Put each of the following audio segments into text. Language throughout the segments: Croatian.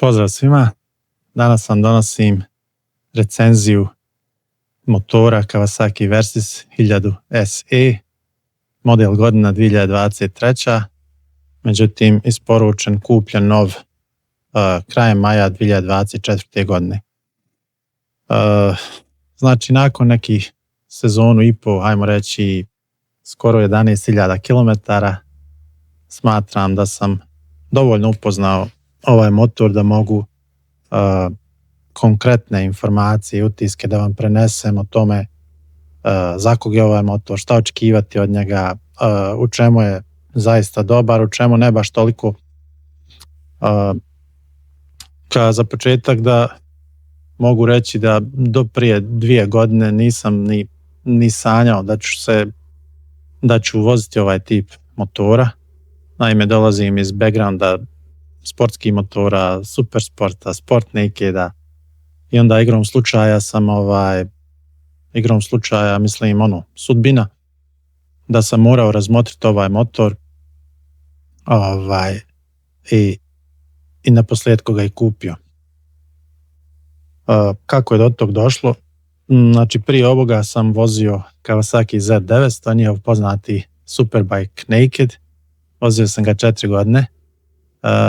Pozdrav svima, danas vam donosim recenziju motora Kawasaki Versys 1000 SE, model godina 2023. Međutim, isporučen, kupljen nov krajem maja 2024. godine. Znači, nakon nekih sezonu i po, ajmo reći, skoro 11.000 km, smatram da sam dovoljno upoznao ovaj motor da mogu konkretne informacije i utiske da vam prenesem o tome za kog je ovaj motor, šta očekivati od njega, u čemu je zaista dobar, u čemu ne baš toliko. Za početak da mogu reći da do prije 2 godine nisam ni sanjao da ću voziti ovaj tip motora. Naime, dolazim iz backgrounda sportskih motora, supersporta, sport nakeda i onda igrom slučaja mislim sudbina da sam morao razmotriti ovaj motor i naposljetku ga i kupio. Kako je do tog došlo? Znači, prije ovoga sam vozio Kawasaki Z900, njihov poznati superbike naked. Vozio sam ga 4 godine.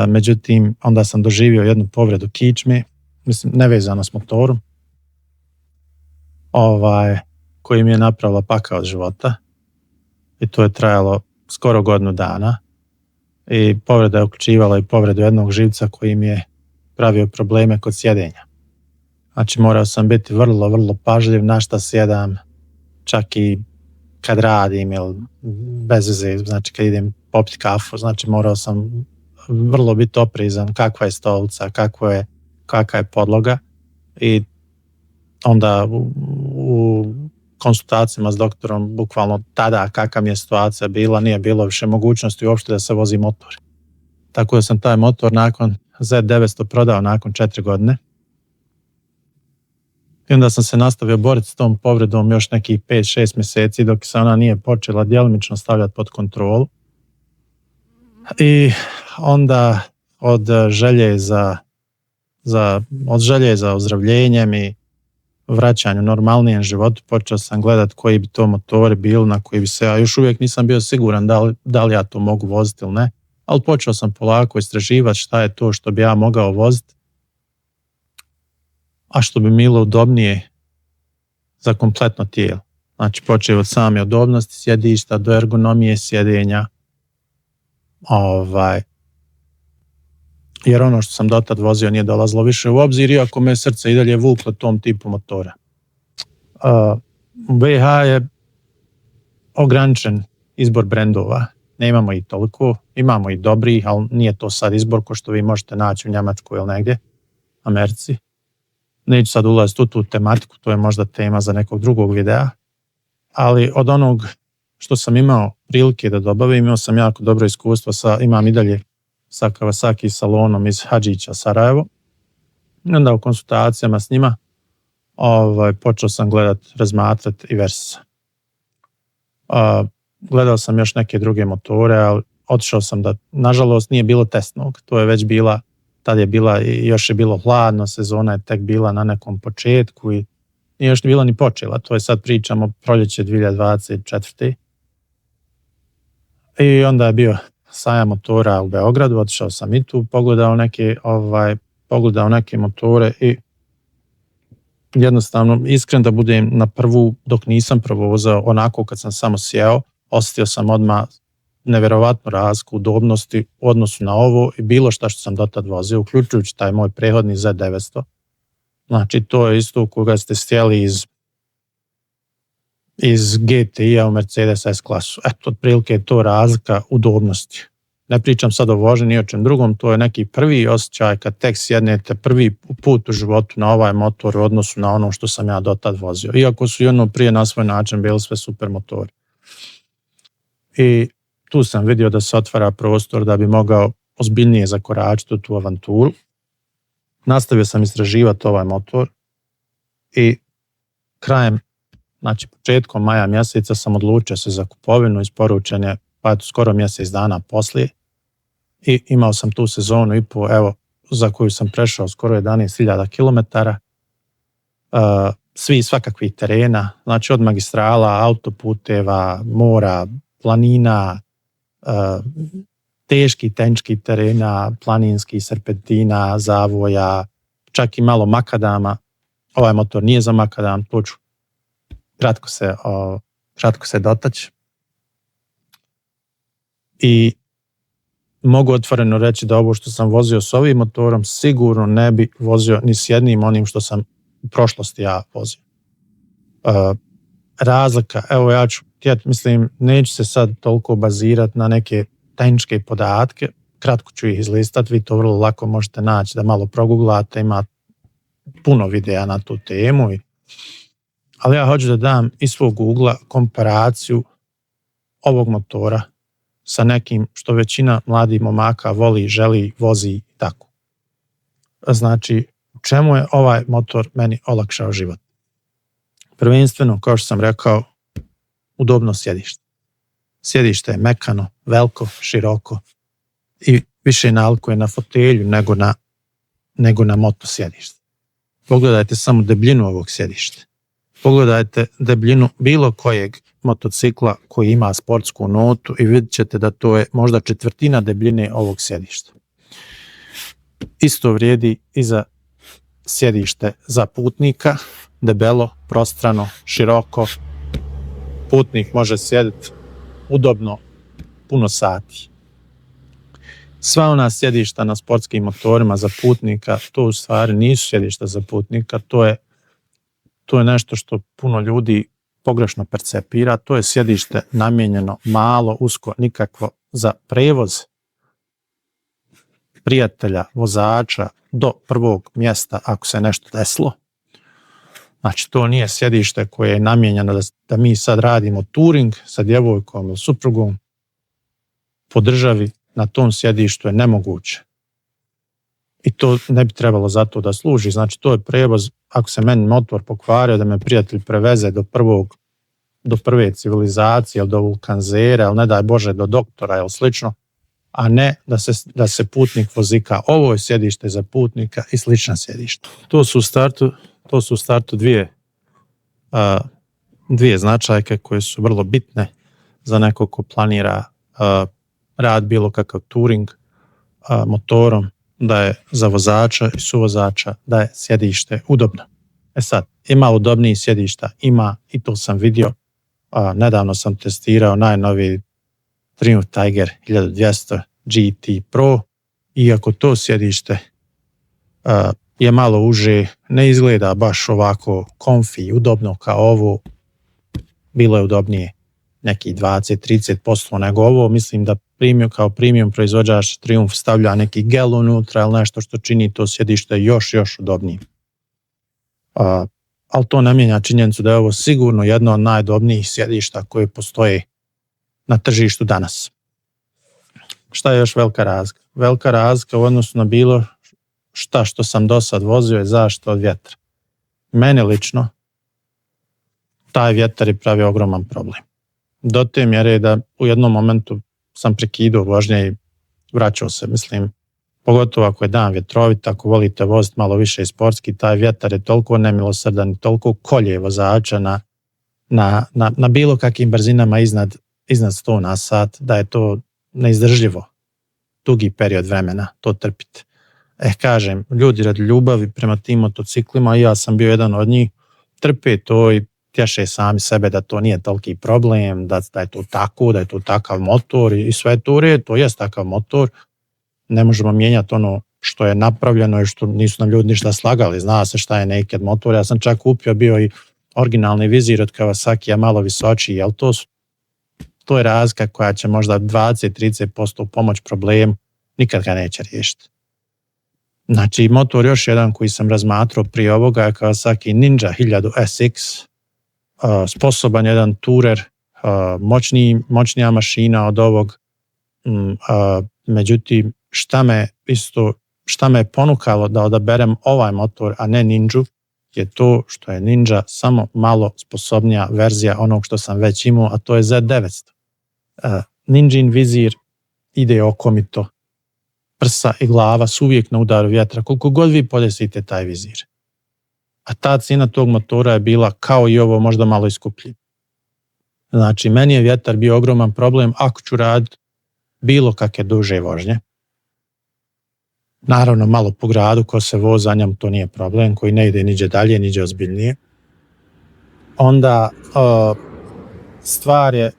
Međutim, onda sam doživio jednu povredu kičme, mislim, nevezano s motorom, koji mi je napravila pakao od života. I to je trajalo skoro godinu dana. I povreda je uključivala i povredu jednog živca koji mi je pravio probleme kod sjedenja. Znači, morao sam biti vrlo, vrlo pažljiv na šta sjedam, čak i kad radim ili bez veze, znači kad idem popiti kafu, znači morao sam vrlo biti oprezan kakva je stolica, kakva je podloga. I onda u konsultacijama s doktorom, bukvalno tada kakva mi je situacija bila, nije bilo više mogućnosti uopšte da se vozi motor. Tako da sam taj motor nakon Z900 prodao nakon 4 godine. I onda sam se nastavio boriti s tom povredom još nekih 5-6 mjeseci dok se ona nije počela djelomično stavljati pod kontrolu. I onda od želje za ozdravljenjem i vraćanju normalnijem životu počeo sam gledati koji bi to motori bili na koji bi se, ja još uvijek nisam bio siguran da li ja to mogu voziti ili ne, ali počeo sam polako istraživati šta je to što bi ja mogao voziti, a što bi bilo udobnije za kompletno tijelo. Znači, počeo od same udobnosti sjedišta do ergonomije sjedenja, jer ono što sam dotad vozio nije dolazilo više u obzir, iako me srce i dalje vuklo tom tipu motora. BiH je ograničen izbor brendova, nemamo i toliko, imamo i dobrih, ali nije to sad izbor ko što vi možete naći u Njemačkoj ili negdje, Americi. Neću sad ulaziti u tu tematiku, to je možda tema za nekog drugog videa, ali od onog što sam imao prilike da dobavim, imao sam jako dobro iskustvo, imam i dalje sa Kawasaki salonom iz Hadžića, Sarajevo. I onda u konsultacijama s njima počeo sam razmatrati i Versysa. Gledao sam još neke druge motore, ali otišao sam da, nažalost, nije bilo testnog. To je već bila, tad je bila, još je bilo hladno, sezona je tek bila na nekom početku i nije još bila ni počela. To je sad pričamo proljeće 2024. I onda je bio sajam motora u Beogradu, otišao sam i tu, pogledao neke motore i jednostavno, iskren da budem, na prvu, dok nisam provozao, onako kad sam samo sjeo, osjetio sam odmah nevjerovatnu razliku udobnosti u odnosu na ovo i bilo šta što sam dotad vozio, uključujući taj moj prethodni Z900. Znači, to je isto koga ste stjeli iz GTI-a u Mercedes S-klasu. Eto, otprilike je to razlika udobnosti. Ne pričam sad o vožnji ni o čem drugom, to je neki prvi osjećaj kad tek sjednete prvi put u životu na ovaj motor u odnosu na ono što sam ja dotad vozio. Iako su i ono prije na svoj način bili sve super motori. I tu sam vidio da se otvara prostor da bi mogao ozbiljnije zakoračiti u tu avanturu. Nastavio sam istraživati ovaj motor i početkom maja mjeseca sam odlučio se za kupovinu, isporučen je skoro mjesec dana poslije i imao sam tu sezonu i po, evo, za koju sam prešao skoro 11.000 km, svi svakakvih terena, znači od magistrala, autoputeva, mora, planina, teških tenčkih terena, planinskih serpentina, zavoja, čak i malo makadama. Ovaj motor nije za makadam, to ću kratko se dotaći. I mogu otvoreno reći da ovo što sam vozio s ovim motorom sigurno ne bi vozio ni s jednim onim što sam u prošlosti ja vozio. Razlika, evo ja ću neću se sad toliko bazirati na neke tehničke podatke, kratko ću ih izlistati, vi to vrlo lako možete naći da malo proguglate, ima puno videa na tu temu, ali ja hoću da dam iz svog ugla komparaciju ovog motora sa nekim što većina mladih momaka voli, želi, vozi i tako. Znači, u čemu je ovaj motor meni olakšao život? Prvenstveno, kao što sam rekao, udobno sjedište. Sjedište je mekano, veliko, široko i više nalikuje na fotelju nego na moto sjedište. Pogledajte samo debljinu ovog sjedišta. Pogledajte debljinu bilo kojeg motocikla koji ima sportsku notu i vidjet ćete da to je možda četvrtina debljine ovog sjedišta. Isto vrijedi i za sjedište za putnika, debelo, prostrano, široko. Putnik može sjediti udobno puno sati. Sva ona sjedišta na sportskim motorima za putnika, to u stvari nisu sjedišta za putnika, to je nešto što puno ljudi pogrešno percepira, to je sjedište namijenjeno malo, usko, nikakvo za prevoz prijatelja, vozača do prvog mjesta ako se nešto desilo. Znači, to nije sjedište koje je namijenjeno da mi sad radimo touring sa djevojkom ili suprugom po državi, na tom sjedištu je nemoguće. I to ne bi trebalo za to da služi. Znači, to je prevoz, ako se meni motor pokvario, da me prijatelj preveze do prve civilizacije ili do vulkanzera ili ne daj Bože do doktora ili slično, a ne da se putnik vozika. Ovo je sjedište za putnika i slična sjedišta. To su u startu dvije značajke koje su vrlo bitne za nekog ko planira rad bilo kakav touring motorom, da je za vozača i suvozača, da je sjedište udobno. Sad, ima udobnijih sjedišta, ima i to sam vidio. Nedavno sam testirao najnoviji Triumph Tiger 1200 GT Pro, iako to sjedište je malo uže, ne izgleda baš ovako comfy, udobno kao ovo, bilo je udobnije neki 20-30% nego ovo. Mislim da kao premium proizvođač Triumph stavlja neki gel unutra ili nešto što čini to sjedište još udobnije. Ali to ne mijenja činjenicu da je ovo sigurno jedno od najudobnijih sjedišta koje postoje na tržištu danas. Šta je još velika razlika? Velika razlika u odnosu na bilo šta što sam do sad vozio je zaštita od vjetra. Meni lično taj vjetar je pravi ogroman problem. Do te mjere da u jednom momentu sam prekidao vožnje i vraćao se, pogotovo ako je dan vjetrovit, ako volite voziti malo više sportski, taj vjetar je toliko nemilosrdan i toliko kolje vozača na bilo kakvim brzinama iznad 100 na sat, da je to neizdržljivo dugi period vremena to trpiti. Kažem, ljudi radi ljubavi prema tim motociklima, i ja sam bio jedan od njih, trpe to i tješe sami sebe da to nije toliki problem, da je to tako, da je to takav motor i sve to jest takav motor. Ne možemo mijenjati ono što je napravljeno i što nisu nam ljudi ništa slagali. Zna se šta je naked motor. Ja sam čak kupio bio i originalni vizir od Kawasaki, a malo visočiji, ali to je razlika koja će možda 20-30% pomoć problemu, nikad ga neće riješiti. Znači, motor još jedan koji sam razmatrao prije ovoga je Kawasaki Ninja 1000 SX, sposoban jedan tourer, moćnija mašina od ovog, međutim, šta me ponukalo da odaberem ovaj motor, a ne Ninju, je to što je Ninja samo malo sposobnija verzija onog što sam već imao, a to je Z900. Ninjin vizir ide okomito, prsa i glava su uvijek na udaru vjetra, koliko god vi podesite taj vizir. A ta cijena tog motora je bila kao i ovo, možda malo iskupljiva. Znači, meni je vjetar bio ogroman problem ako ću raditi bilo kakve duže vožnje. Naravno, malo po gradu, ko se voza njemu, to nije problem, koji ne ide niđe dalje, niđe ozbiljnije. Onda stvar je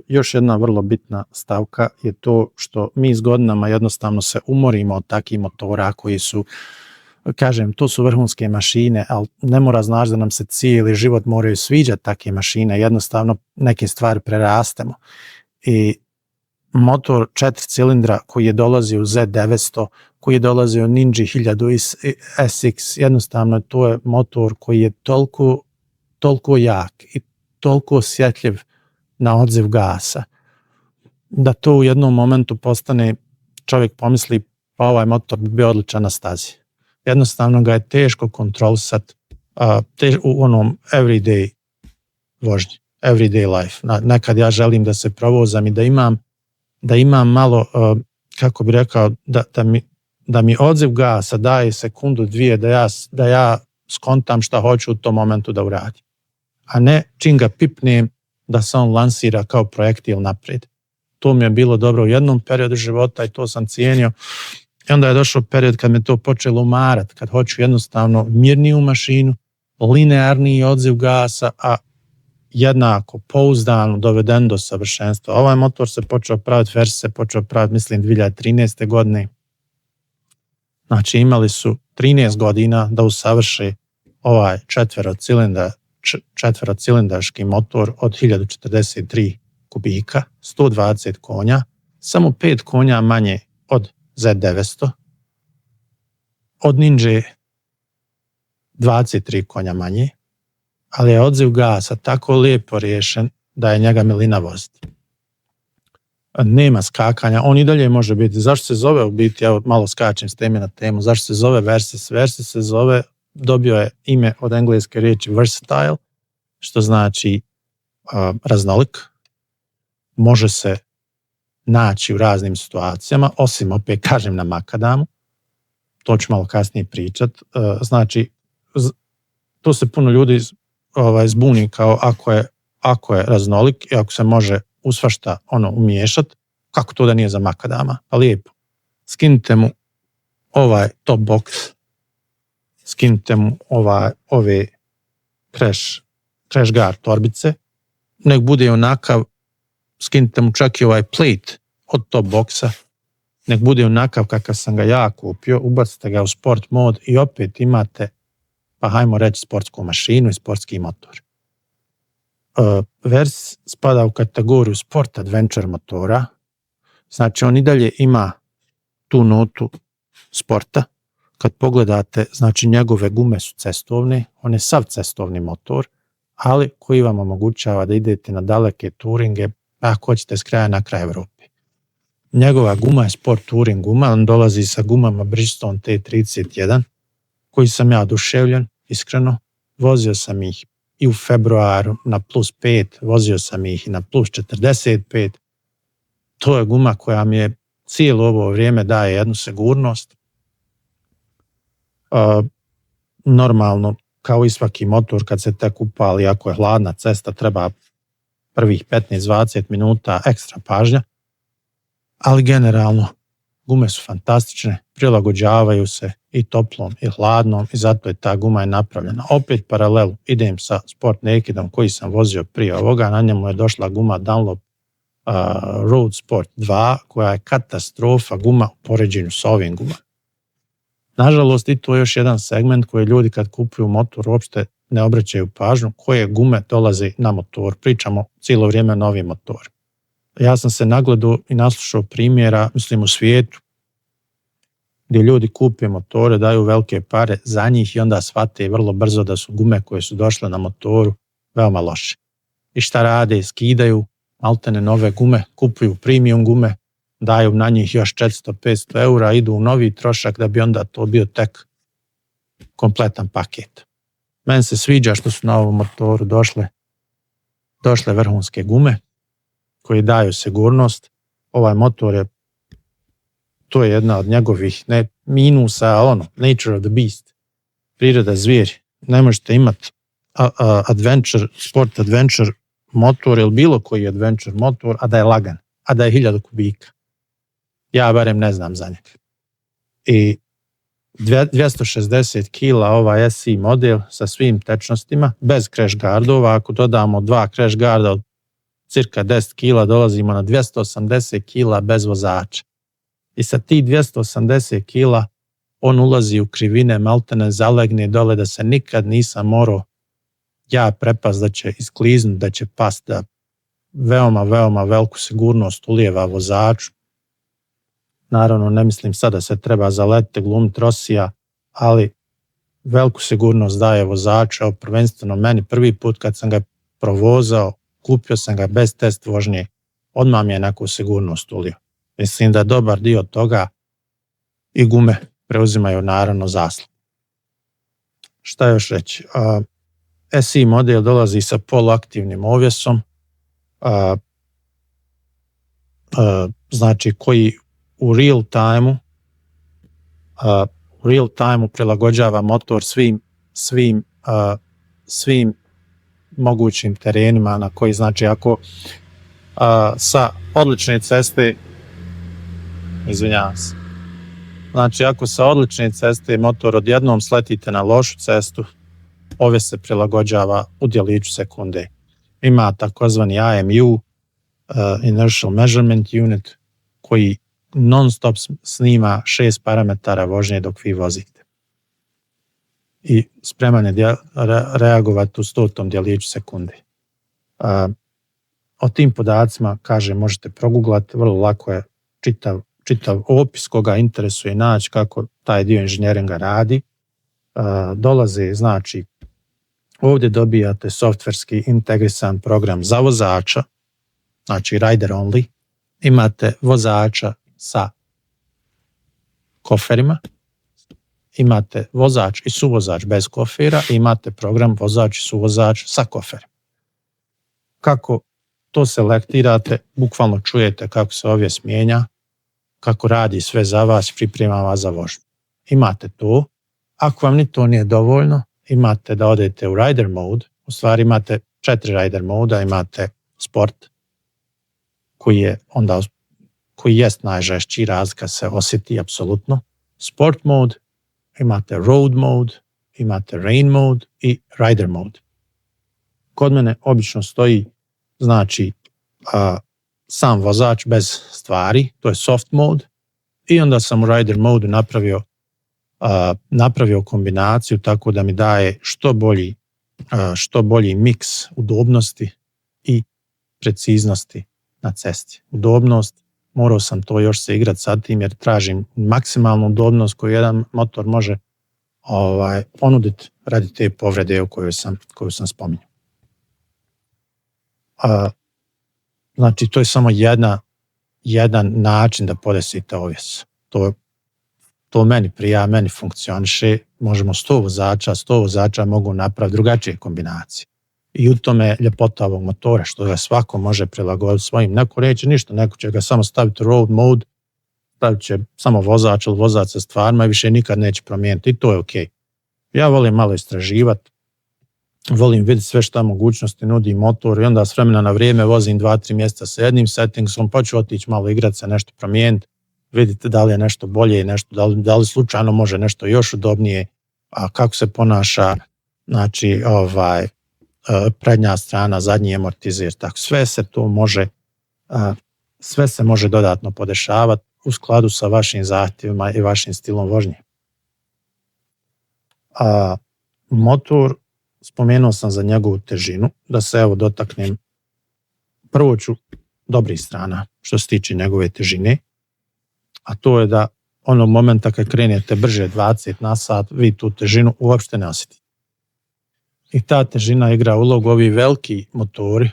još jedna vrlo bitna stavka je to što mi s godinama jednostavno se umorimo od takvih motora koji su, kažem, to su vrhunske mašine, ali ne mora znači da nam se cijeli život moraju sviđati takve mašine, jednostavno neke stvari prerastemo. I motor 4 cilindra koji je dolazio u Z900, koji je dolazio u Ninja 1000 SX, jednostavno to je motor koji je toliko jak i toliko osjetljiv na odziv gasa, da to u jednom momentu postane, čovjek pomisli, pa ovaj motor bi bio odličan na stazi. Jednostavno ga je teško kontrolisati u onom everyday vožnji, everyday life. Nekad ja želim da se provozam i da imam malo, kako bi rekao, da mi odziv gasa daje sekundu, dvije, da ja skontam šta hoću u tom momentu da uradim. A ne čim ga pipnem da se on lansira kao projektil naprijed. To mi je bilo dobro u jednom periodu života i to sam cijenio. I onda je došao period kad me to počelo umarat, kad hoću jednostavno mirniju mašinu, linearniji odziv gasa, a jednako, pouzdano, doveden do savršenstva. Ovaj motor se počeo praviti, Versa se počeo praviti, mislim, 2013. godine. Znači, imali su 13 godina da usavrše ovaj četverocilindarski motor od 1043 kubika, 120 konja, samo 5 konja manje od Z900, od Ninja 23 konja manje, ali je odziv gasa tako lijepo riješen da je njega milina voziti. Nema skakanja, on i dalje može biti. Zašto se zove u biti, ja malo skačem s teme na temu, zašto se zove Versys? Versys se zove, dobio je ime od engleske riječi versatile, što znači raznolik, može se naći u raznim situacijama, osim, opet kažem, na makadamu, to ću malo kasnije pričat. Znači, to se puno ljudi zbuni kao ako je raznolik i ako se može u svašta umiješat, kako to da nije za makadama? Pa lijepo. Skinite mu ovaj top box, skinite mu ove crash guard torbice, nek bude onakav, skinite mu čak i ovaj plate od top boxa, nek bude onakav kakav sam ga ja kupio, ubacite ga u sport mod i opet imate, pa hajmo reći, sportsku mašinu i sportski motor. Versys spada u kategoriju sport adventure motora, znači on i dalje ima tu notu sporta. Kad pogledate, znači njegove gume su cestovne, on je sav cestovni motor, ali koji vam omogućava da idete na daleke turinge, ako hoćete s kraja na kraj Evrope. Njegova guma je sport touring guma, on dolazi sa gumama Bridgestone T31, koji sam ja oduševljen, iskreno. Vozio sam ih i u februaru na +5, vozio sam ih i na +45. To je guma koja mi je cijelo ovo vrijeme daje jednu sigurnost. Normalno, kao i svaki motor, kad se tek upali, ako je hladna cesta, treba prvih 15-20 minuta ekstra pažnja, ali generalno gume su fantastične, prilagođavaju se i toplom i hladnom i zato je ta guma i napravljena. Opet paralelu idem sa Sport Nakedom koji sam vozio prije ovoga, na njemu je došla guma Dunlop Road Sport 2 koja je katastrofa guma u poređenju s ovim gumama. Nažalost, i to je još jedan segment koji ljudi kad kupuju motor uopšte ne obraćaju pažnju koje gume dolaze na motor. Pričamo cijelo vrijeme novi motor. Ja sam se nagledao i naslušao primjera, mislim, u svijetu, gdje ljudi kupe motore, daju velike pare za njih i onda shvate vrlo brzo da su gume koje su došle na motoru veoma loše. I šta rade? Skidaju maltene nove gume, kupuju premium gume, daju na njih još 400-500 eura, idu u novi trošak da bi onda to bio tek kompletan paket. Meni se sviđa što su na ovom motoru došle vrhunske gume koje daju sigurnost. ovaj motor je, to je jedna od njegovih ne minusa, ali nature of the beast, priroda zvijeri. Ne možete imati adventure, sport adventure motor ili bilo koji adventure motor, a da je lagan, a da je 1000 kubika. Ja barem ne znam za njega. I 260 kila ovaj SI model sa svim tečnostima, bez crash guardova. Ako dodamo 2 crash guarda od cirka 10 kila, dolazimo na 280 kila bez vozača. I sa tih 280 kila on ulazi u krivine, maltene zalegne dole da se nikad nisam morao ja prepast da će iskliznut, da će past, da veoma, veoma veliku sigurnost ulijeva vozaču. Naravno, ne mislim sad da se treba zaletiti, glumiti Rosija, ali veliku sigurnost daje vozaču. Prvenstveno meni prvi put kad sam ga provozao, kupio sam ga bez test vožnje, odmah mi je neku sigurnost ulio. Mislim da dobar dio toga i gume preuzimaju naravno zaslugu. Šta još reći? SI model dolazi sa poluaktivnim ovjesom, znači koji u real time prilagođava motor svim mogućim terenima na koji, znači ako sa odlične ceste, izvinjavam se, znači ako sa odlične ceste motor odjednom sletite na lošu cestu, ove se prilagođava u djeliću sekunde. Ima takozvani IMU, Inertial Measurement Unit, koji non stop snima 6 parametara vožnje dok vi vozite. I spreman je reagovati u 100. djeliću sekunde. O tim podacima, kažem, možete proguglati, vrlo lako je čitav opis koga interesuje naći kako taj dio inženjeringa radi. Dolaze, znači, ovdje dobijate softverski integrisan program za vozača, znači rider only, imate vozača sa koferima, imate vozač i suvozač bez kofera i imate program vozač i suvozač sa koferima. Kako to selektirate, bukvalno čujete kako se ovjes mijenja, kako radi sve za vas, priprema vas za vožnju. Imate to. Ako vam ni to nije dovoljno, imate da odete u rider mode, u stvari imate 4 rider moda, imate sport, koji jest najžešći, razlika se osjeti apsolutno. Sport mode, imate road mode, imate rain mode i rider mode. Kod mene obično stoji, znači, sam vozač bez stvari, to je soft mode, i onda sam u rider mode napravio kombinaciju tako da mi daje što bolji miks udobnosti i preciznosti na cesti. Udobnost, morao sam to još se igrati sa tim jer tražim maksimalnu udobnost koju jedan motor može ponuditi radi te povrede koju sam spominjao. Znači, to je samo jedan način da podesite ovjes. To meni prija, meni funkcioniše. Možemo 100 vozača mogu napraviti drugačije kombinacije. I u tome je ljepota ovog motora, što ga svako može prilagoditi svojim. Neko neće ništa, neko će ga samo staviti u road mode, stavit će samo vozač ili vozač sa stvarima i više nikad neće promijeniti. I to je ok. Ja volim malo istraživati, volim vidjeti sve šta mogućnosti nudi motor i onda s vremena na vrijeme vozim 2-3 mjeseca sa jednim settingsom, pa ću otići malo igrati se, nešto promijeniti, vidite da li je nešto bolje, da li slučajno može nešto još udobnije, a kako se ponaša, znači, prednja strana, zadnji amortizer, tako sve se može dodatno podešavati u skladu sa vašim zahtjevima i vašim stilom vožnje. Motor, spomenuo sam za njegovu težinu, da se evo dotaknem. Prvo ću dobrih strana što se tiče njegove težine, a to je da onog momenta kad krenete brže 20 na sat, vi tu težinu uopšte ne osjetite. I ta težina igra ulogu, ovi veliki motori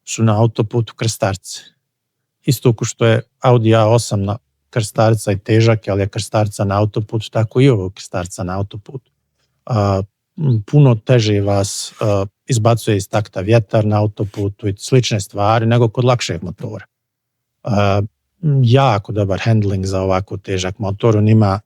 su na autoputu krstarce. Isto kao što je Audi A8 na krstarca i težak, ali je krstarca na autoputu, tako i ovo krstarca na autoputu. Puno teže vas izbacuje iz takta vjetar na autoputu i slične stvari nego kod lakšeg motora. jako dobar handling za ovako težak motor. On ima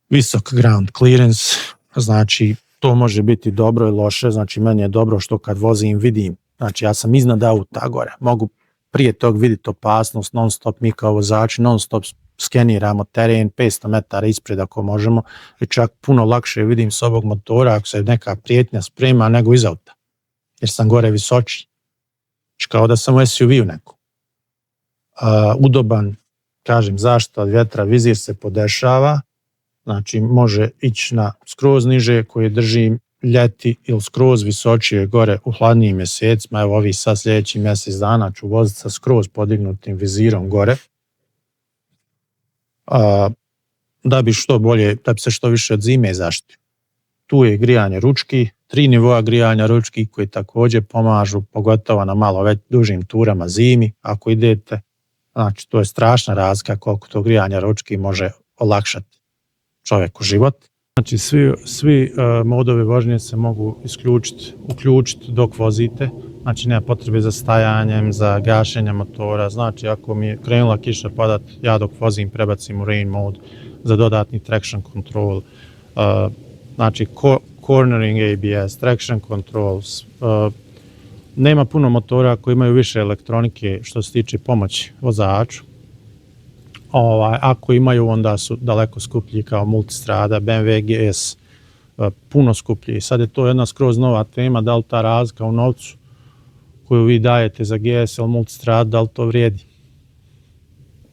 visok ground clearance, znači to može biti dobro i loše, znači meni je dobro što kad vozim vidim, znači ja sam iznad auta gore, mogu prije tog vidjeti opasnost, non stop mi kao vozači, non stop skeniramo teren 500 metara ispred ako možemo i čak puno lakše vidim s ovog motora ako se neka prijetnja sprema nego iz auta, jer sam gore visoči, kao da sam u SUV-u neku. Udoban, kažem, zaštita od vjetra, vizir se podešava, znači može ići na skroz niže koje držim ljeti ili skroz visočije gore u hladnijim mjesecima. Evo ovi sad sljedeći mjesec dana ću voziti sa skroz podignutim vizirom gore. Da bi što bolje, da bi se što više od zime zaštitio. Tu je grijanje ručki, 3 nivoa grijanja ručki koji također pomažu, pogotovo na malo već dužim turama zimi ako idete. Znači to je strašna razlika koliko to grijanja ručki može olakšati čovjeku život. Znači svi modovi vožnje se mogu uključiti dok vozite, znači nema potrebe za stajanjem, za gašenjem motora, znači ako mi je krenula kiša padat, ja dok vozim prebacim u rain mode za dodatni traction control, znači cornering ABS, traction controls, nema puno motora koji imaju više elektronike što se tiče pomoći vozaču. Ako imaju, onda su daleko skuplji kao Multistrada, BMW GS, puno skuplji. Sad je to jedna skroz nova tema, da li ta razlika u novcu koju vi dajete za GS ili Multistrada, da li to vrijedi.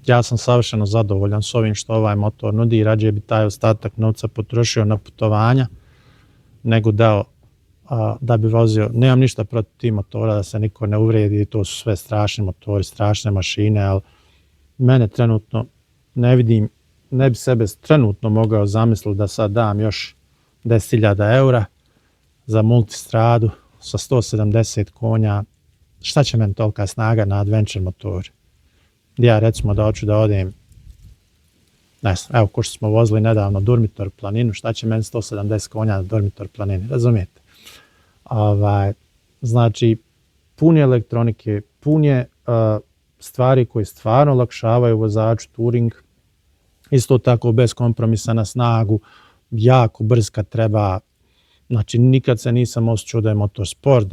Ja sam savršeno zadovoljan s ovim što ovaj motor nudi i rađe bi taj ostatak novca potrošio na putovanja, nego dao da bi vozio. Nemam ništa protiv tih motora, da se niko ne uvredi, to su sve strašni motori, strašne mašine, ali mene trenutno ne vidim, ne bi sebe trenutno mogao zamisliti da sad dam još 10.000 eura za Multistradu sa 170 konja. Šta će meni tolika snaga na adventure motor? Ja recimo da hoću da odem, ne znam, evo ko što smo vozili nedavno Durmitor planinu, šta će meni 170 konja na Durmitor planini, razumijete? Znači, pun je elektronike, pun je stvari koje stvarno olakšavaju vozaču touring, isto tako bez kompromisa na snagu, jako brz kad treba, znači nikad se nisam osjećao da je motor spor,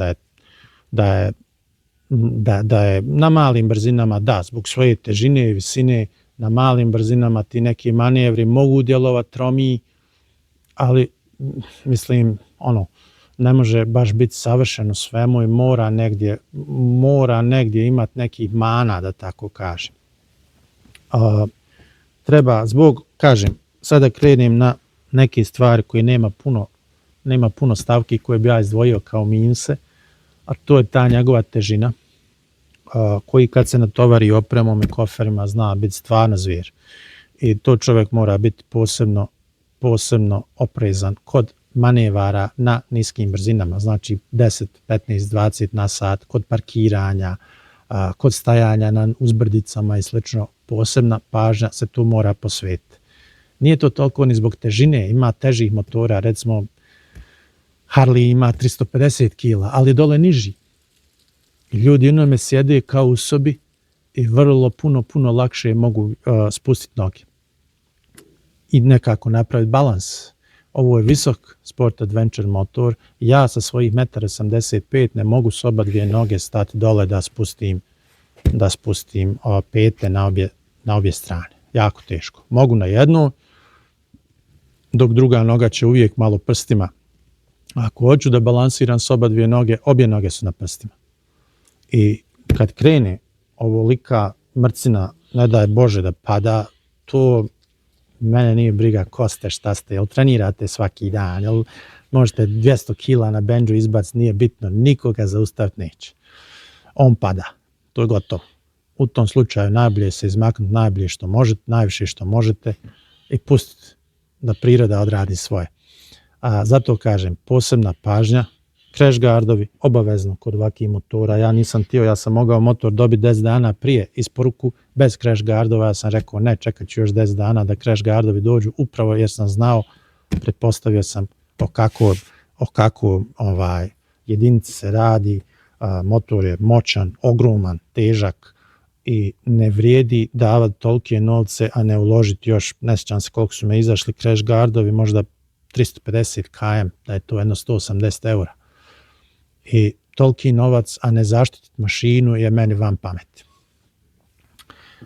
da je na malim brzinama, da, zbog svoje težine i visine, na malim brzinama ti neki manevri mogu djelovati tromiji, ali mislim, ne može baš biti savršeno svemu i mora negdje imati nekih mana, da tako kažem. Treba, kažem, sada krenem na neke stvari koje nema puno stavki koje bi ja izdvojio kao minuse, a to je ta njegova težina, koji kad se natovari opremom i koferima zna biti stvarno zvijer. I to čovjek mora biti posebno oprezan kod manevara na niskim brzinama, znači 10, 15, 20 na sat, kod parkiranja, kod stajanja na uzbrdicama i slično, posebna pažnja se tu mora posvetiti. Nije to toliko ni zbog težine, ima težih motora, recimo Harley ima 350 kila, ali dole niži. I ljudi u njome sjede kao u sobi i vrlo puno lakše mogu spustiti noge i nekako napraviti balans. Ovo je visok sport adventure motor. Ja sa svojih 1,85 m ne mogu s oba dvije noge stati dole da spustim pete na obje strane. Jako teško. Mogu na jednu, dok druga noga će uvijek malo prstima. Ako hoću da balansiram s oba dvije noge, obje noge su na prstima. I kad krene ovolika mrcina, ne daj Bože da pada, to mene nije briga ko ste, šta ste, jel trenirate svaki dan, jel možete 200 kila na bendžu izbaciti, nije bitno, nikoga zaustaviti neće. On pada, to je gotovo. U tom slučaju najbolje se izmaknuti najbolje što možete, najviše što možete i pustiti da priroda odradi svoje. Zato kažem, posebna pažnja, crash guardovi, obavezno kod ovakvih motora. Ja nisam htio, ja sam mogao motor dobiti 10 dana prije isporuku bez crash guardova, ja sam rekao ne, čekat ću još 10 dana da crash guardovi dođu, upravo jer sam znao, pretpostavio sam o kako jedinici se radi, motor je moćan, ogroman, težak i ne vrijedi davati tolike novce, a ne uložiti još, ne sjećam se koliko su me izašli crash guardovi, možda 350 km, da je to jedno 180 eura. I toliki novac, a ne zaštititi mašinu je meni van pameti.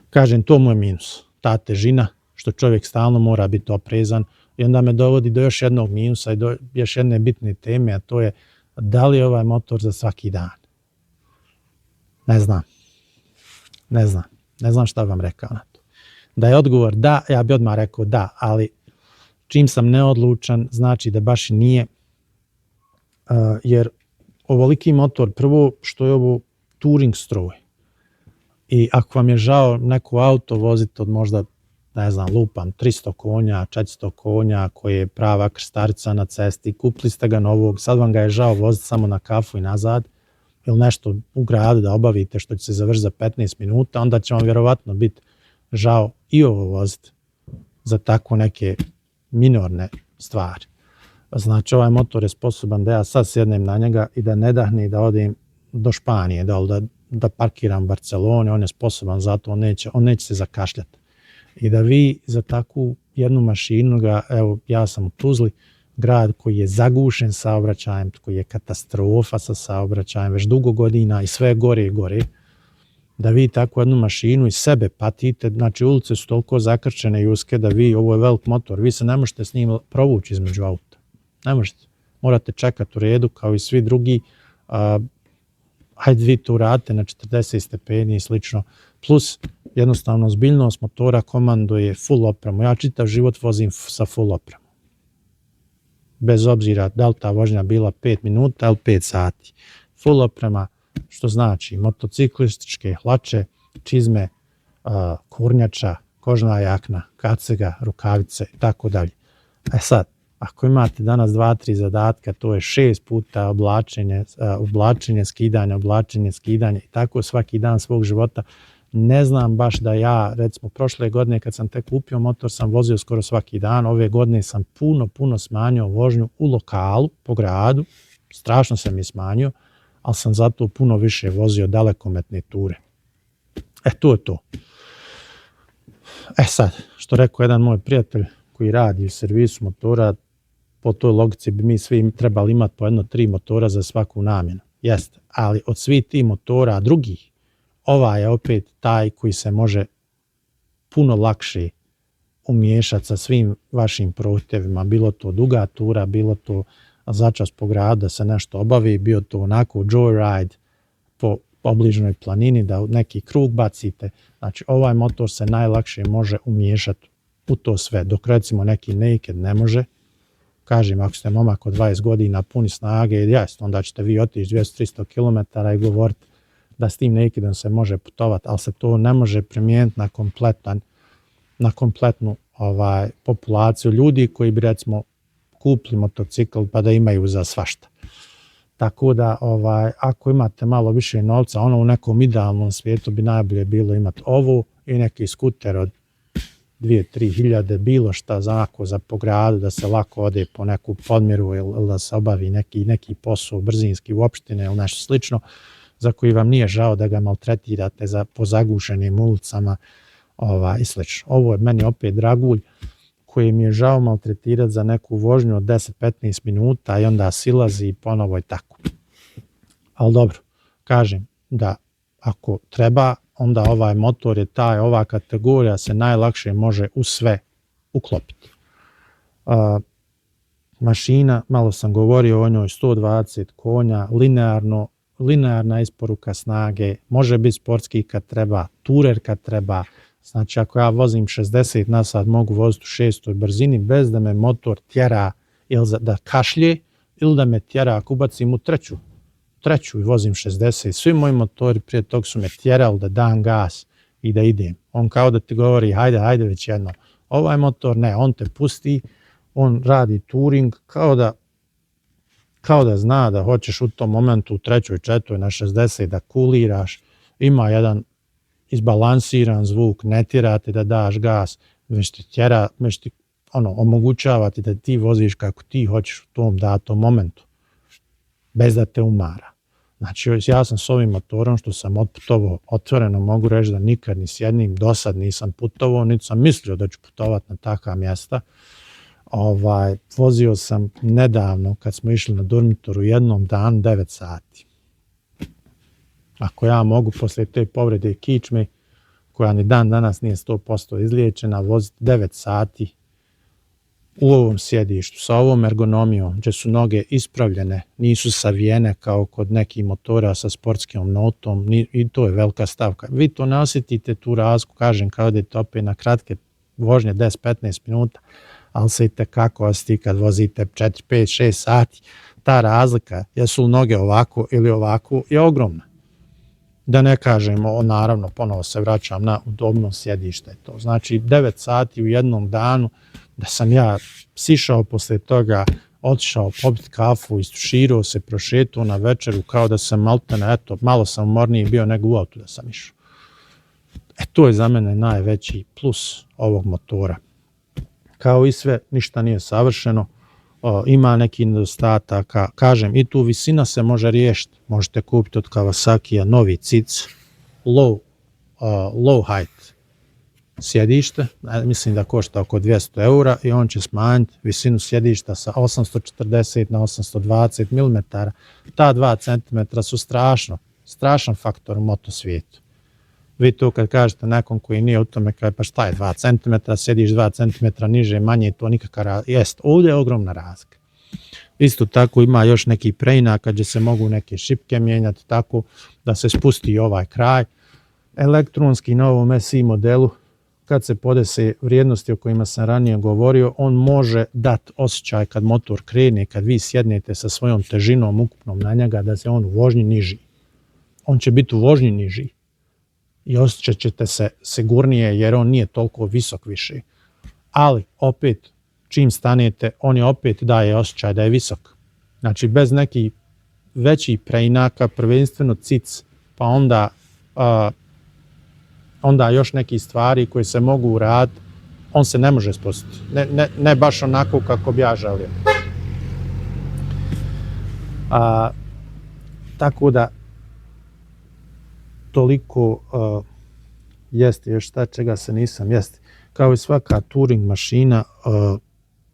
Kažem, to mu je minus, ta težina, što čovjek stalno mora biti oprezan, i onda me dovodi do još jednog minusa i do još jedne bitne teme, a to je da li je ovaj motor za svaki dan. Ne znam šta vam rekao na to. Da je odgovor da, ja bi odmah rekao da, ali čim sam neodlučan, znači da baš i nije, jer ovoliki motor, prvo što je ovo touring stroj, i ako vam je žao neko auto voziti od možda, ne znam, lupam, 300 konja, 400 konja, koji je prava krstarica na cesti, kupili ste ga novog, sad vam ga je žao voziti samo na kafu i nazad, ili nešto u gradu da obavite što će se završiti za 15 minuta, onda će vam vjerovatno biti žao i ovo voziti za tako neke minorne stvari. Znači, ovaj motor je sposoban da ja sad sjednem na njega i da ne dahne i da odem do Španije, da parkiram u Barceloni, on je sposoban za to, on neće se zakašljati. I da vi za takvu jednu mašinu, evo ja sam u Tuzli, grad koji je zagušen saobraćajem, koji je katastrofa sa saobraćajem već dugo godina i sve gore i gore, da vi takvu jednu mašinu i sebe patite, znači ulice su toliko zakrčene i uske da vi, ovo je velik motor, vi se ne možete s njim provući između auta. Ne možete. Morate čekati u redu kao i svi drugi, hajde vi to radite na 40 stepeni i slično, plus jednostavno ozbiljnost motora komanduje full opremu. Ja čitav život vozim sa full opremu. Bez obzira da li ta vožnja bila 5 minuta ili 5 sati. Full oprema, što znači motociklističke hlače, čizme, kurnjača, kožna jakna, kacega, rukavice i tako dalje. Sad, ako imate danas 2-3 zadatka, to je 6 puta oblačenje, skidanje i tako svaki dan svog života. Ne znam baš da ja, recimo prošle godine kad sam tek kupio motor, sam vozio skoro svaki dan. Ove godine sam puno smanjio vožnju u lokalu, po gradu. Strašno sam je smanjio, ali sam zato puno više vozio dalekometne ture. To je to. Sad, što rekao jedan moj prijatelj koji radi u servisu motora, po toj logici bi mi svi trebali imati po 1-3 motora za svaku namjenu. Jeste, ali od svih tih motora drugih, ovaj je opet taj koji se može puno lakše umiješati sa svim vašim prohtjevima, bilo to duga tura, bilo to začas po gradu da se nešto obavi, bio to onako joyride po obližnoj planini da neki krug bacite. Znači ovaj motor se najlakše može umiješati u to sve, dok recimo neki naked ne može. Kažem, ako ste momak od 20 godina puni snage, onda ćete vi otići 200-300 km i govoriti da s tim nakedom se može putovati, ali se to ne može primijeniti na kompletnu populaciju ljudi koji bi recimo kupili motocikl pa da imaju za svašta. Tako da ako imate malo više novca, u nekom idealnom svijetu bi najbolje bilo imati ovo i neki skuter od 2-3 hiljade, bilo šta za po gradu, da se lako ode po neku podmjeru ili da se obavi neki posao brzinski u opštine ili nešto slično, za koji vam nije žao da ga maltretirate po zagušenim ulicama i slično. Ovo je meni opet dragulj koji mi je žao maltretirati za neku vožnju od 10-15 minuta i onda silazi i ponovo i tako. Ali dobro, kažem da ako treba, onda ovaj motor je ova kategorija se najlakše može u sve uklopiti. Mašina, malo sam govorio o njoj, 120 konja, linearna isporuka snage, može biti sportski kad treba, turer kad treba. Znači ako ja vozim 60 na sat, mogu voziti u 600 brzini bez da me motor tjera ili da kašlje ili da me tjera ako ubacim u treću i vozim 60. Svi moji motori prije tog su me tjerali da dam gas i da idem. On kao da ti govori hajde već jedno. Ovaj motor ne, on te pusti, on radi touring kao da zna da hoćeš u tom momentu u 3. 4. na 60 da kuliraš. Ima jedan izbalansiran zvuk, ne tjera ti da daš gas, već ti tjera, omogućava ti da ti voziš kako ti hoćeš u tom datom momentu, bez da te umara. Znači, ja sam s ovim motorom što sam otputovao, otvoreno mogu reći da nikad ni s jednim dosad nisam putovao, niti sam mislio da ću putovati na takva mjesta. Vozio sam nedavno, kad smo išli na Durmitoru, jednom danu 9 sati. Ako ja mogu poslije te povrede kičme, koja ni dan danas nije 100% izliječena, voziti 9 sati u ovom sjedištu, sa ovom ergonomijom, gdje su noge ispravljene, nisu savijene kao kod nekih motora sa sportskom notom, i to je velika stavka. Vi to ne osjetite tu razliku, kažem, kao da idete opet na kratke vožnje 10-15 minuta, ali se itekako osjeti kad vozite 4, 5, 6 sati. Ta razlika, jesu li noge ovako ili ovako, je ogromna. Da ne kažemo, naravno, ponovo se vraćam na udobnost sjedišta. To znači 9 sati u jednom danu, da sam ja sišao poslije toga, otišao popiti kafu, istuširao se, prošetao na večeru, kao da sam maltene, malo sam umorniji bio nego u autu da sam išao. To je za mene najveći plus ovog motora. Kao i sve, ništa nije savršeno, ima neki nedostataka, kažem, i tu visina se može riješiti. Možete kupiti od Kawasakija novi CIC, low height sjedište, mislim da košta oko 200 eura i on će smanjiti visinu sjedišta sa 840 na 820 mm. Ta 2 cm su strašan faktor u motosvijetu. Vi to kad kažete nekom koji nije u tome, kaže pa šta je 2 cm, sjediš 2 cm niže, manje, to nikakva razlika. Jest, ovdje je ogromna razlika. Isto tako ima još neki preinaka gdje se mogu neke šipke mijenjati tako da se spusti ovaj kraj. Elektronski na ovom SI modelu, kad se podese vrijednosti o kojima sam ranije govorio, on može dati osjećaj kad motor krene, kad vi sjednete sa svojom težinom ukupnom na njega, da se on u vožnji niži. On će biti u vožnji niži i osjećat ćete se sigurnije jer on nije toliko visok više. Ali opet, čim stanete, on je opet daje osjećaj da je visok. Znači bez nekih većih preinaka, prvenstveno CIC, pa onda još neki stvari koje se mogu uraditi, on se ne može spustiti. Ne baš onako kako bi ja želio. Tako da, toliko jeste još šta čega se nisam jesti. Kao i svaka touring mašina,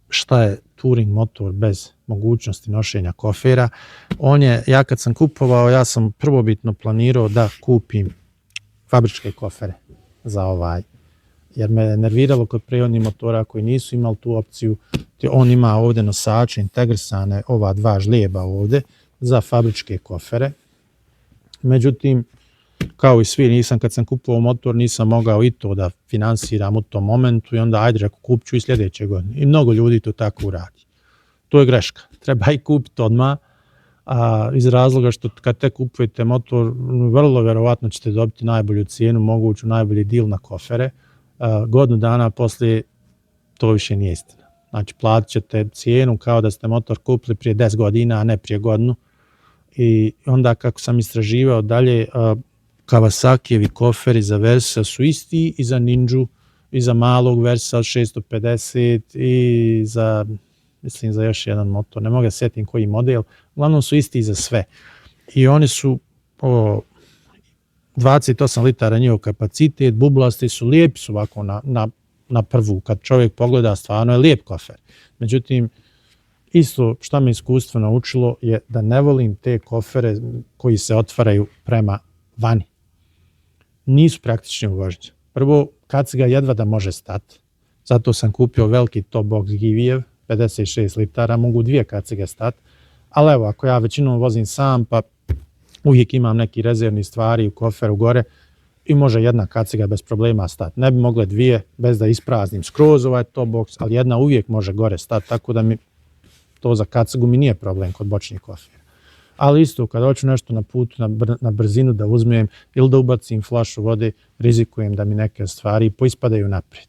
šta je touring motor bez mogućnosti nošenja kofera? Ja kad sam kupovao, ja sam prvobitno planirao da kupim fabričke kofere za jer me nerviralo kod prethodnih motora koji nisu imali tu opciju. On ima ovdje nosače integrisane, ova 2 žlijeba ovdje za fabričke kofere. Međutim, kao i svi, kad sam kupovao motor, nisam mogao i to da finansiram u tom momentu i onda ajde, rekao, kupit ću i sljedeće godine. I mnogo ljudi to tako uradi. To je greška. Treba i kupiti odmah, iz razloga što kad te kupujete motor, vrlo vjerovatno ćete dobiti najbolju cijenu, moguću najbolji deal na kofere. Godinu dana poslije to više nije istina. Znači, platit ćete cijenu kao da ste motor kupili prije 10 godina, a ne prije godinu. I onda kako sam istraživao dalje, Kawasakijevi koferi za Versa su isti i za Ninju, i za malog Versa od 650 i za, mislim, za još jedan motor. Ne mogu da sjetim koji model. Uglavnom su isti za sve. I oni su 28 litara njihov kapacitet, bublasti su, lijepi su ovako na prvu. Kad čovjek pogleda, stvarno je lijep kofer. Međutim, isto što me iskustvo naučilo je da ne volim te kofere koji se otvaraju prema vani. Nisu praktični u vožnji. Prvo, kaciga jedva da može stati. Zato sam kupio veliki top box Givijev, 56 litara, mogu 2 kacige stati. Ali evo, ako ja većinom vozim sam, pa uvijek imam neki rezervni stvari u koferu gore i može jedna kaciga bez problema stati. Ne bi mogle 2 bez da ispraznim skroz ovaj top box, ali jedna uvijek može gore stati, tako da mi to za kacigu mi nije problem kod bočnih kofera. Ali isto, kada hoću nešto na putu, na brzinu da uzmem ili da ubacim flašu vode, rizikujem da mi neke stvari poispadaju naprijed.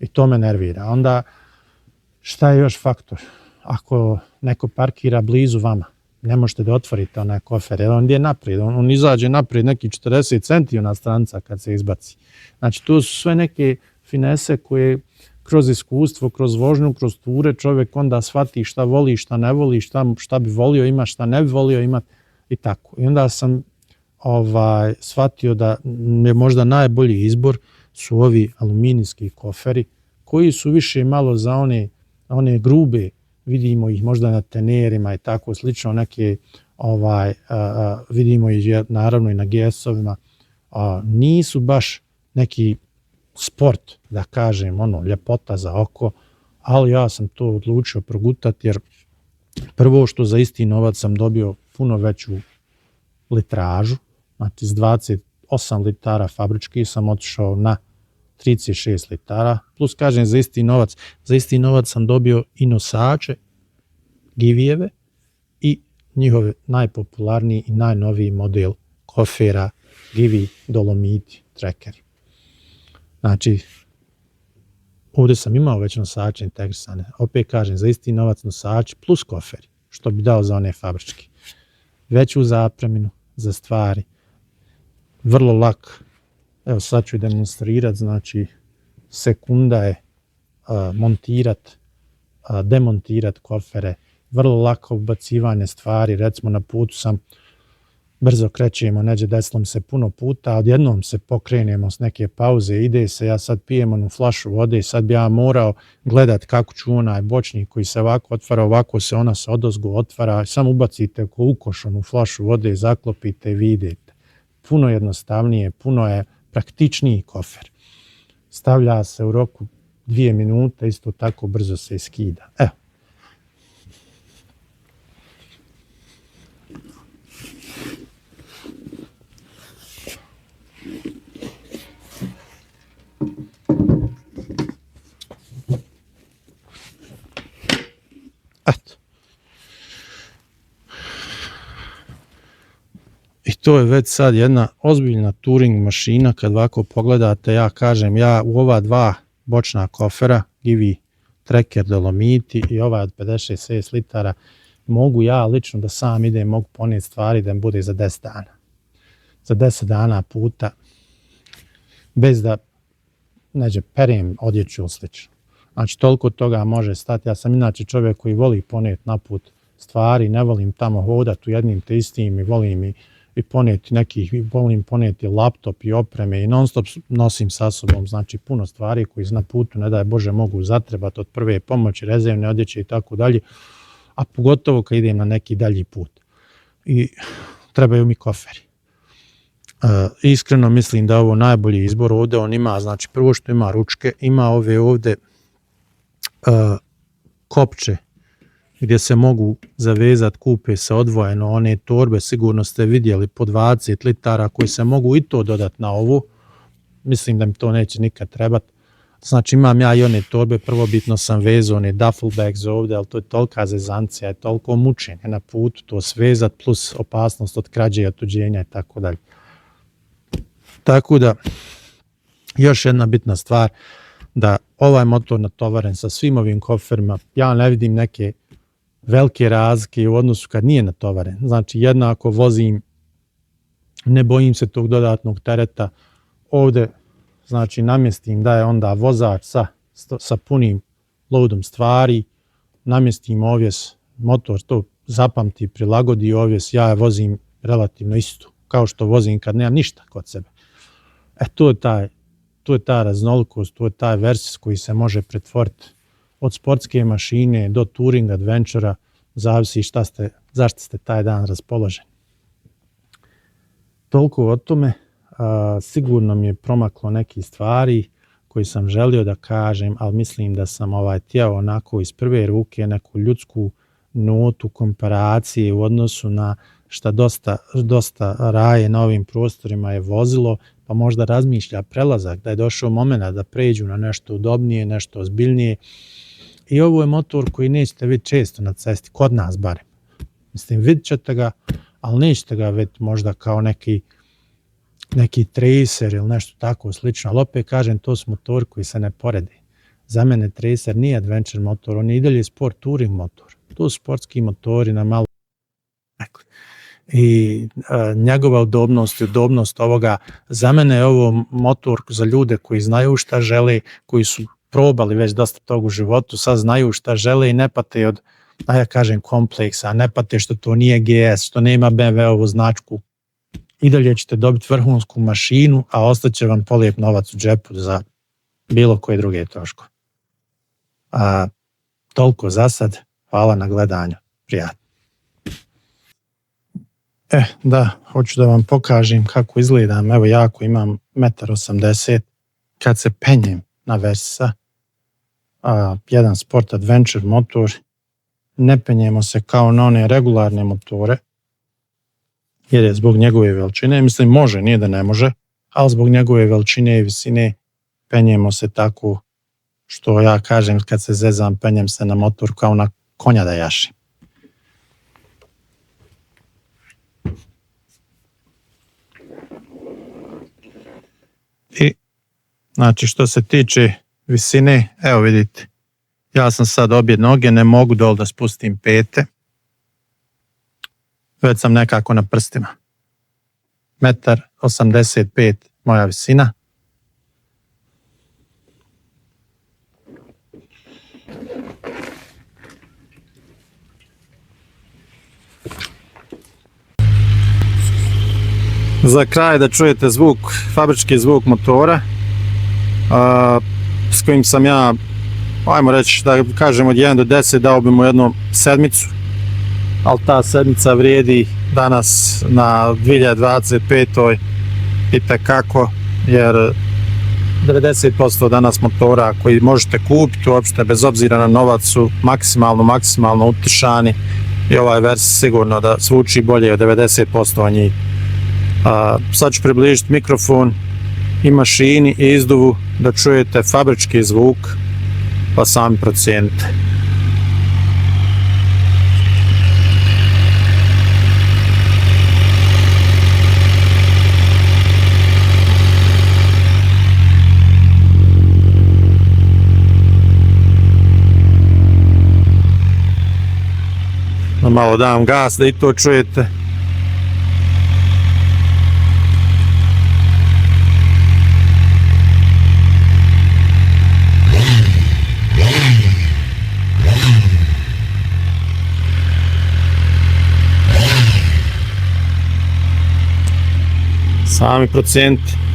I to me nervira. Onda, šta je još faktor? Ako neko parkira blizu vama, ne možete da otvorite onaj kofer, jer on ide naprijed, on izađe naprijed neki 40 centi ona stranca kad se izbaci. Znači, to su sve neke finese koje kroz iskustvo, kroz vožnju, kroz ture čovjek onda shvati šta voli, šta ne voli, šta bi volio imati, šta ne bi volio imati i tako. I onda sam shvatio da je možda najbolji izbor su ovi aluminijski koferi koji su više malo za one grube, vidimo ih možda na tenerima i tako slično, neke vidimo ih naravno i na GS-ovima, nisu baš neki sport, da kažem, ljepota za oko, ali ja sam to odlučio progutati jer prvo što za isti novac sam dobio puno veću litražu, znači s 28 litara fabrički sam otišao na 36 litara, plus kažem za isti novac sam dobio i nosače Givijeve i njihove najpopularniji i najnoviji model kofera Givi Dolomiti Trackeri. Znači, ovdje sam imao već nosače integrisane, opet kažem za isti novac nosači plus koferi, što bi dao za one fabričke. Veću zapreminu za stvari, vrlo lak, evo sad ću demonstrirati, znači sekunda je montirat, demontirat kofere, vrlo lako ubacivanje stvari, recimo na putu sam, brzo krećemo, neđe desilo se puno puta, odjednom se pokrenemo s neke pauze, ide se, ja sad pijem onu flašu vode i sad bi ja morao gledat kako ću onaj bočnik koji se ovako otvara, ovako se ona se odozgo otvara, samo ubacite ko ukoš onu flašu vode, zaklopite i vidite. Puno jednostavnije, puno je praktičniji kofer. Stavlja se u roku 2 minute, isto tako brzo se skida. Evo. Eto. I to je već sad jedna ozbiljna touring mašina, kad ovako pogledate, ja kažem, ja u ova dva bočna kofera, Givi Tracker Dolomiti i ovaj od 56 litara, mogu ja lično da sam idem, mogu ponijeti stvari da mi bude za 10 dana. Za 10 dana puta, bez da neđe perem odjeću ili slično. Znači, toliko toga može stati. Ja sam inače čovjek koji voli ponijeti na put stvari, ne volim tamo hodati u jednim te istim i volim i ponijeti volim ponijeti laptop i opreme i non stop nosim sa sobom, znači puno stvari koji na putu, ne daj Bože, mogu zatrebati od prve pomoći, rezervne odjeće i tako dalje, a pogotovo kad idem na neki dalji put. I trebaju mi koferi. Iskreno mislim da je ovo najbolji izbor. Ovdje on ima, znači prvo što ima ručke, ima ove ovdje kopče gdje se mogu zavezati, kupe se odvojeno one torbe, sigurno ste vidjeli po 20 litara koji se mogu i to dodati na ovu. Mislim da mi to neće nikad trebati. Znači imam ja i one torbe, prvobitno sam vezao one duffel bags ovdje, ali to je tolika zezancija, je toliko mučenje na putu to svezat, plus opasnost od krađe i otuđenja i tako dalje. Tako da, još jedna bitna stvar, da ovaj motor natovaren sa svim ovim koferima, ja ne vidim neke velike razlike u odnosu kad nije natovaren. Znači jednako vozim, ne bojim se tog dodatnog tereta. Ovdje znači namjestim da je onda vozač sa punim loadom stvari, namjestim ovjes, motor to zapamti, prilagodi ovjes, ja je vozim relativno isto, kao što vozim kad nemam ništa kod sebe. To je ta raznolikost, to je taj versis koji se može pretvoriti od sportske mašine do touring adventura, zavisi zašto ste taj dan raspoloženi. Toliko o tome, sigurno mi je promaklo neki stvari koji sam želio da kažem, ali mislim da sam htio onako iz prve ruke neku ljudsku notu komparacije u odnosu na šta dosta raje na ovim prostorima je vozilo, pa možda razmišlja prelazak, da je došao moment da pređu na nešto udobnije, nešto ozbiljnije. I ovo je motor koji nećete vidjeti često na cesti, kod nas barem. Mislim, vidjet ćete ga, ali nećete ga vidjeti možda kao neki tracer ili nešto tako slično, ali opet kažem, to su motori koji se ne porede. Za mene tracer nije adventure motor, on je i dalje sport touring motor. To su sportski motori na malo. I njegova udobnost i udobnost ovoga, za mene je ovo motor za ljude koji znaju šta žele, koji su probali već dosta toga u životu, sad znaju šta žele i ne pate od da ja kažem, kompleksa, ne pate što to nije GS, što nema BMW-ovu značku, i dalje ćete dobiti vrhunsku mašinu, a ostaće vam polijep novac u džepu za bilo koje druge troškove. Toliko za sad. Hvala na gledanju. Prijatno. Da, hoću da vam pokažem kako izgledam. Evo, jako imam 1,80 m. Kad se penjem na Versa, jedan Sport Adventure motor, ne penjemo se kao na one regularne motore, jer je zbog njegove veličine, mislim može, nije da ne može, ali zbog njegove veličine i visine penjemo se tako što ja kažem kad se zezam, penjem se na motor kao na konja da jašim. I znači što se tiče visine, evo vidite, ja sam sad obje noge, ne mogu dol da spustim pete, već sam nekako na prstima. 1,85 m moja visina. Za kraj da čujete zvuk, fabrički zvuk motora, s kojim sam ja, ajmo reći da kažem od 1 do 10, dao bi mu jednu sedmicu, ali ta sedmica vrijedi danas na 2025. itekako, jer 90% danas motora koji možete kupiti uopšte bez obzira na novac su maksimalno utišani i ovaj Versa sigurno da zvuči bolje od 90% od njih. Sad ću približiti mikrofon i mašini i izduvu da čujete fabrički zvuk, pa sami procijenite. Malo dam gas da i to čujete. Sami procijenite.